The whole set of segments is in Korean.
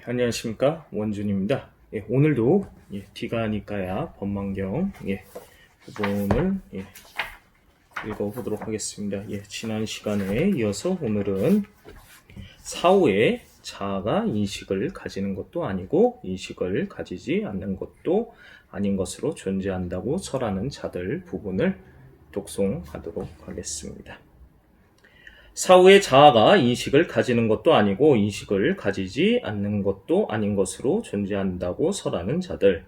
안녕하십니까. 원준입니다. 오늘도 디가니까야 법망경 부분을 읽어보도록 하겠습니다. 지난 시간에 이어서 오늘은 사후에 자아가 인식을 가지는 것도 아니고 인식을 가지지 않는 것도 아닌 것으로 존재한다고 설하는 자들 부분을 독송하도록 하겠습니다. 사후의 자아가 인식을 가지는 것도 아니고 인식을 가지지 않는 것도 아닌 것으로 존재한다고 설하는 자들,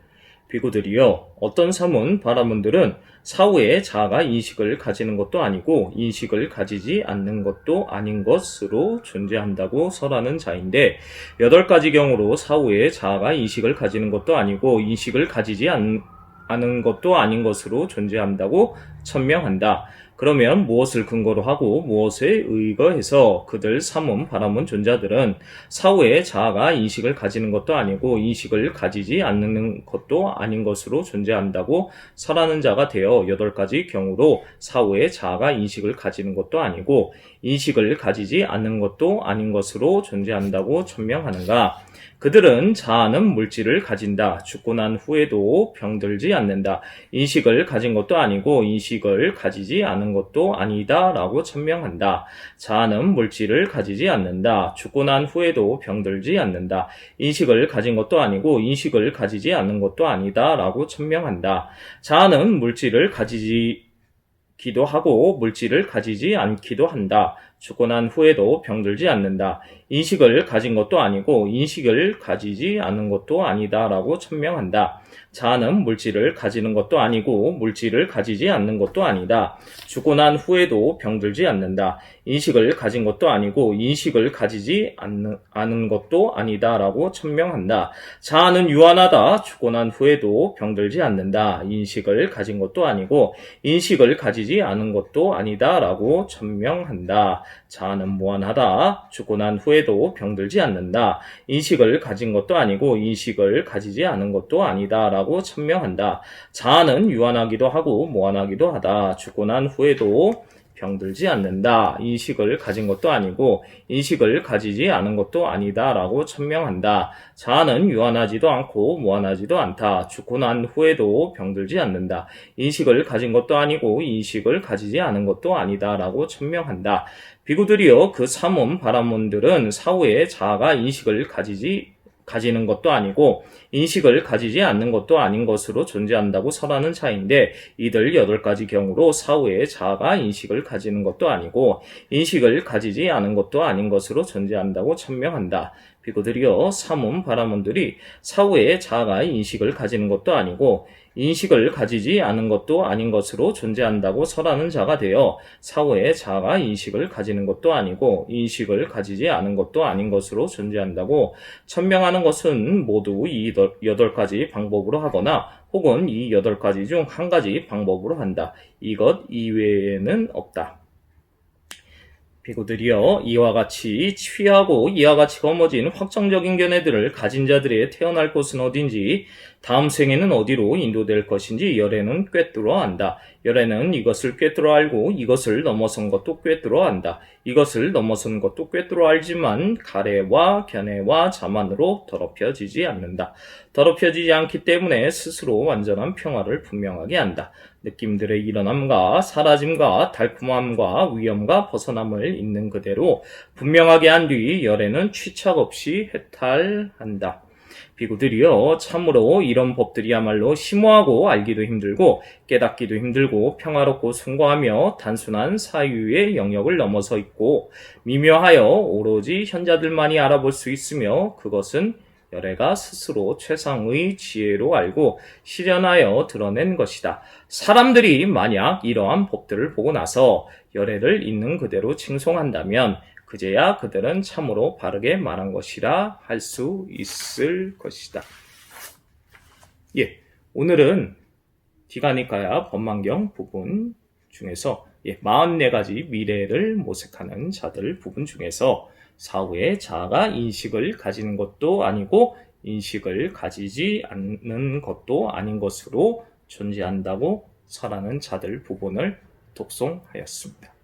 비구들이여, 어떤 사문, 바라문들은 사후의 자아가 인식을 가지는 것도 아니고 인식을 가지지 않는 것도 아닌 것으로 존재한다고 설하는 자인데, 8가지 경우로 사후의 자아가 인식을 가지는 것도 아니고 인식을 가지지 않은 것도 아닌 것으로 존재한다고 천명한다. 그러면 무엇을 근거로 하고 무엇에 의거해서 그들 사문, 바라문 존자들은 사후에 자아가 인식을 가지는 것도 아니고 인식을 가지지 않는 것도 아닌 것으로 존재한다고 설하는 자가 되어 8가지 경우로 사후에 자아가 인식을 가지는 것도 아니고 인식을 가지지 않는 것도 아닌 것으로 존재한다고 천명하는가? 그들은 자아는 물질을 가진다. 죽고 난 후에도 병들지 않는다. 인식을 가진 것도 아니고 인식을 가지지 않은 것도 아니다 라고 천명한다. 자아는 물질을 가지지 않는다. 죽고 난 후에도 병들지 않는다. 인식을 가진 것도 아니고 인식을 가지지 않는 것도 아니다 라고 천명한다. 자아는 물질을 가지기도 하고 물질을 가지지 않기도 한다. 죽고 난 후에도 병들지 않는다. 인식을 가진 것도 아니고 인식을 가지지 않는 것도 아니다 라고 천명한다. 자아는 물질을 가지는 것도 아니고 물질을 가지지 않는 것도 아니다. 죽고 난 후에도 병들지 않는다. 인식을 가진 것도 아니고 인식을 가지지 않는 것도 아니다 라고 천명한다. 자아는 유한하다. 죽고 난 후에도 병들지 않는다. 인식을 가진 것도 아니고 인식을 가지지 않은 것도 아니다 라고 천명한다. 자아는 무한하다. 죽고 난 후에도 병들지 않는다. 인식을 가진 것도 아니고 인식을 가지지 않은 것도 아니다 라고 천명한다. 자아는 유한하기도 하고 무한하기도 하다. 죽고 난 후에도 병들지 않는다. 인식을 가진 것도 아니고 인식을 가지지 않은 것도 아니다 라고 천명한다. 자아는 유한하지도 않고 무한하지도 않다. 죽고 난 후에도 병들지 않는다. 인식을 가진 것도 아니고 인식을 가지지 않은 것도 아니다 라고 천명한다. 비구들이여, 그 사문, 바라문들은 사후에 자아가 인식을 가지는 것도 아니고 인식을 가지지 않는 것도 아닌 것으로 존재한다고 설하는 자인데, 이들 8가지 경우로 사후에 자아가 인식을 가지는 것도 아니고 인식을 가지지 않은 것도 아닌 것으로 존재한다고 천명한다. 비구들이여, 사문, 바라문들이 사후에 자아가 인식을 가지는 것도 아니고 인식을 가지지 않은 것도 아닌 것으로 존재한다고 설하는 자가 되어 사후에 자아가 인식을 가지는 것도 아니고 인식을 가지지 않은 것도 아닌 것으로 존재한다고 천명하는 것은 모두 이 8가지 방법으로 하거나 혹은 이 8가지 중 한 가지 방법으로 한다. 이것 이외에는 없다. 비구들이여, 이와 같이 취하고 이와 같이 거머쥔 확정적인 견해들을 가진 자들의 태어날 곳은 어딘지, 다음 생에는 어디로 인도될 것인지 열애는 꿰뚫어 안다. 열애는 이것을 꿰뚫어 알고 이것을 넘어선 것도 꿰뚫어 안다. 이것을 넘어선 것도 꿰뚫어 알지만 가래와 견해와 자만으로 더럽혀지지 않는다. 더럽혀지지 않기 때문에 스스로 완전한 평화를 분명하게 한다. 느낌들의 일어남과 사라짐과 달콤함과 위험과 벗어남을 있는 그대로 분명하게 한 뒤 열애는 취착 없이 해탈한다. 비구들이여, 참으로 이런 법들이야말로 심오하고 알기도 힘들고 깨닫기도 힘들고 평화롭고 숭고하며 단순한 사유의 영역을 넘어서 있고 미묘하여 오로지 현자들만이 알아볼 수 있으며, 그것은 열애가 스스로 최상의 지혜로 알고 실현하여 드러낸 것이다. 사람들이 만약 이러한 법들을 보고 나서 열애를 있는 그대로 칭송한다면 그제야 그들은 참으로 바르게 말한 것이라 할 수 있을 것이다. 오늘은 디가니까야 법망경 부분 중에서 44가지 미래를 모색하는 자들 부분 중에서 사후에 자아가 인식을 가지는 것도 아니고 인식을 가지지 않는 것도 아닌 것으로 존재한다고 설하는 자들 부분을 독송하였습니다.